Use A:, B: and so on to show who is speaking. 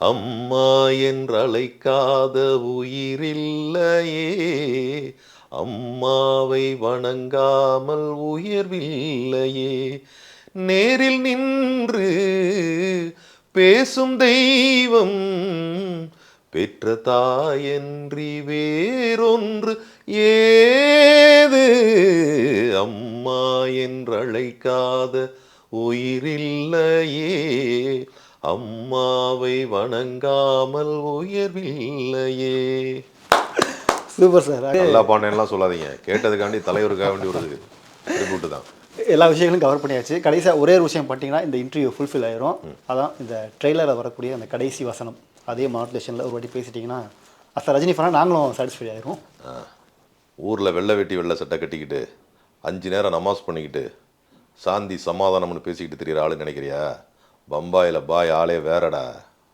A: அம்மா என்றழைக்காத உயிரில்லையே, அம்மாவை வணங்காமல் உயர்வில்லையே. நேரில் நின்று பேசும் தெய்வம் பெற்ற தாயன்றி வேறொன்று ஏது. அம்மா என்றழைக்காத உயிரில்லையே, அம்மாவை வணங்காமல் உயர்வில்லையே.
B: Super sir.
A: நல்லா பாடலாம் சொல்லாதீங்க, கேட்டதுக்காண்டி தலைவருக்காக வேண்டி ஒரு ட்ரிபியூட் தான்.
B: எல்லா விஷயங்களும் கவர் பண்ணியாச்சு. கடைசியாக ஒரே ஒரு விஷயம் பண்ணிட்டீங்கன்னா இந்த இன்டர்வியூ ஃபுல்ஃபில் ஆயிரும். அதான் இந்த ட்ரெய்லரில் வரக்கூடிய அந்த கடைசி வசனம் அதே மாடுலேஷனில் ஒரு வாட்டி பேசிட்டிங்கன்னா அஸ் ரஜினி ஃபேனாக நாங்களும் சாட்டிஸ்ஃபை ஆயிரும்.
A: ஊரில் வெள்ளை வெட்டி வெள்ளை சட்டை கட்டிக்கிட்டு 5 நேரம் நமாஸ் பண்ணிக்கிட்டு சாந்தி சமாதானம்னு பேசிக்கிட்டு தெரிகிற ஆளுன்னு நினைக்கிறியா? பம்பாயில் பாய் ஆளே வேறடா.